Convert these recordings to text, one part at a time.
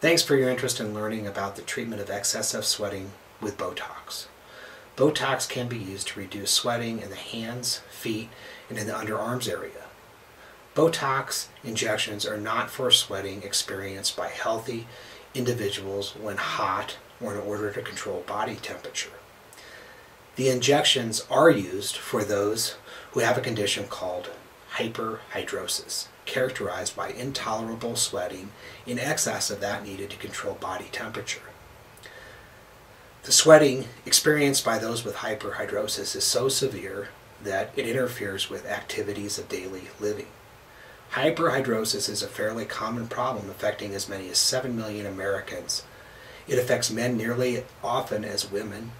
Thanks for your interest in learning about the treatment of excessive sweating with Botox. Botox can be used to reduce sweating in the hands, feet, and in the underarms area. Botox injections are not for sweating experienced by healthy individuals when hot or in order to control body temperature. The injections are used for those who have a condition called hyperhidrosis, characterized by intolerable sweating in excess of that needed to control body temperature. The sweating experienced by those with hyperhidrosis is so severe that it interferes with activities of daily living. Hyperhidrosis is a fairly common problem affecting as many as 7 million Americans. It affects men nearly as often as women.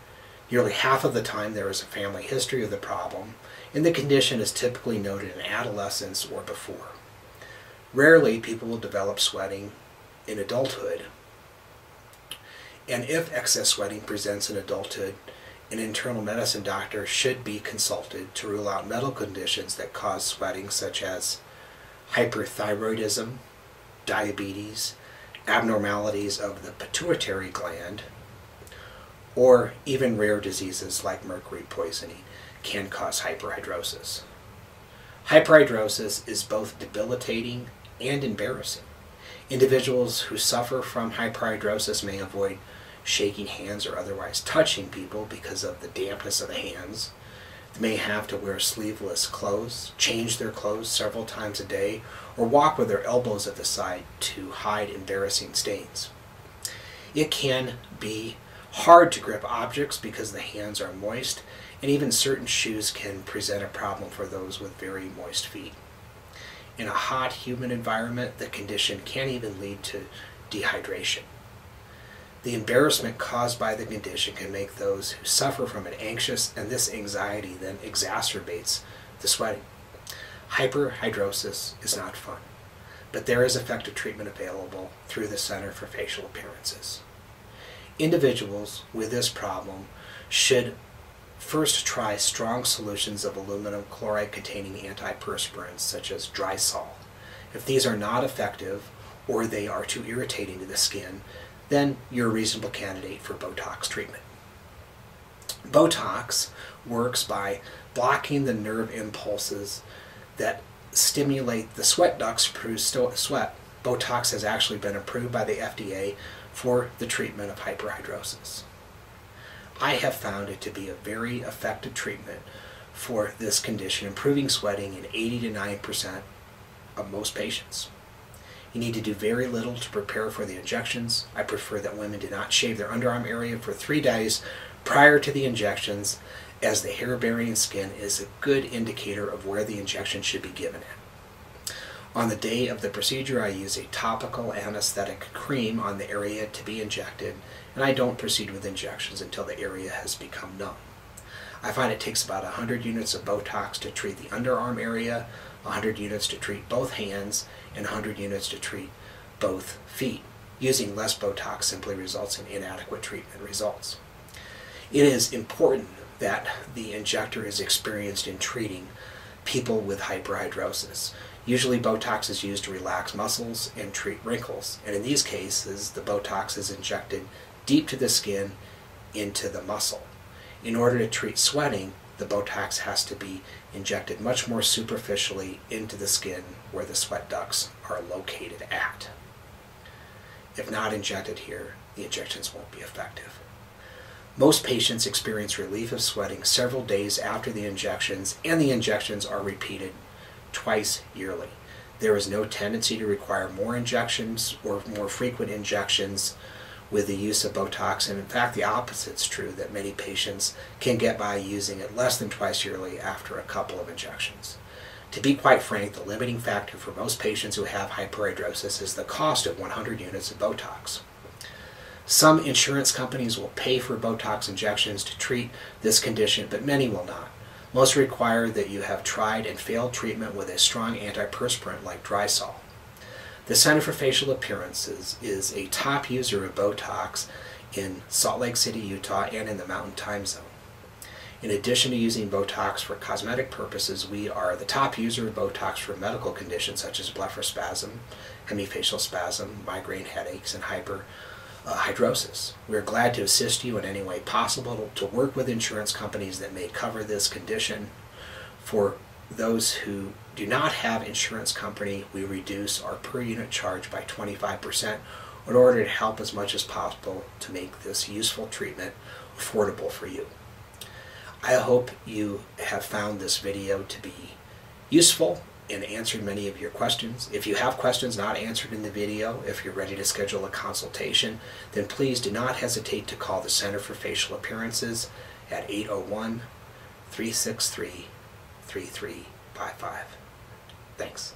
Nearly half of the time there is a family history of the problem, and the condition is typically noted in adolescence or before. Rarely people will develop sweating in adulthood, and if excess sweating presents in adulthood, an internal medicine doctor should be consulted to rule out medical conditions that cause sweating, such as hyperthyroidism, diabetes, abnormalities of the pituitary gland, or even rare diseases like mercury poisoning can cause hyperhidrosis. Hyperhidrosis is both debilitating and embarrassing. Individuals who suffer from hyperhidrosis may avoid shaking hands or otherwise touching people because of the dampness of the hands. They may have to wear sleeveless clothes, change their clothes several times a day, or walk with their elbows at the side to hide embarrassing stains. It can be hard to grip objects because the hands are moist, and even certain shoes can present a problem for those with very moist feet. In a hot, humid environment, the condition can even lead to dehydration. The embarrassment caused by the condition can make those who suffer from it anxious, and this anxiety then exacerbates the sweating. Hyperhidrosis is not fun, but there is effective treatment available through the Center for Facial Appearances. Individuals with this problem should first try strong solutions of aluminum chloride containing antiperspirants such as Drysol. If these are not effective or they are too irritating to the skin, then you're a reasonable candidate for Botox treatment. Botox works by blocking the nerve impulses that stimulate the sweat ducts to produce sweat. Botox has actually been approved by the FDA for the treatment of hyperhidrosis. I have found it to be a very effective treatment for this condition, improving sweating in 80 to 90% of most patients. You need to do very little to prepare for the injections. I prefer that women do not shave their underarm area for 3 days prior to the injections, as the hair-bearing skin is a good indicator of where the injection should be given at. On the day of the procedure, I use a topical anesthetic cream on the area to be injected, and I don't proceed with injections until the area has become numb. I find it takes about 100 units of Botox to treat the underarm area, 100 units to treat both hands, and 100 units to treat both feet. Using less Botox simply results in inadequate treatment results. It is important that the injector is experienced in treating people with hyperhidrosis. Usually Botox is used to relax muscles and treat wrinkles, and in these cases the Botox is injected deep to the skin into the muscle. In order to treat sweating, the Botox has to be injected much more superficially into the skin where the sweat ducts are located at. If not injected here, the injections won't be effective. Most patients experience relief of sweating several days after the injections, and the injections are repeated twice yearly. There is no tendency to require more injections or more frequent injections with the use of Botox, and in fact the opposite is true, that many patients can get by using it less than twice yearly after a couple of injections. To be quite frank, the limiting factor for most patients who have hyperhidrosis is the cost of 100 units of Botox. Some insurance companies will pay for Botox injections to treat this condition, but many will not. Most require that you have tried and failed treatment with a strong antiperspirant like Drysol. The Center for Facial Appearances is a top user of Botox in Salt Lake City, Utah, and in the Mountain Time Zone. In addition to using Botox for cosmetic purposes, we are the top user of Botox for medical conditions such as blepharospasm, hemifacial spasm, migraine headaches, and hyperhidrosis. We are glad to assist you in any way possible to work with insurance companies that may cover this condition. For those who do not have insurance company, we reduce our per unit charge by 25% in order to help as much as possible to make this useful treatment affordable for you. I hope you have found this video to be useful and answered many of your questions. If you have questions not answered in the video, if you're ready to schedule a consultation, then please do not hesitate to call the Center for Facial Appearances at 801-363-3355. Thanks.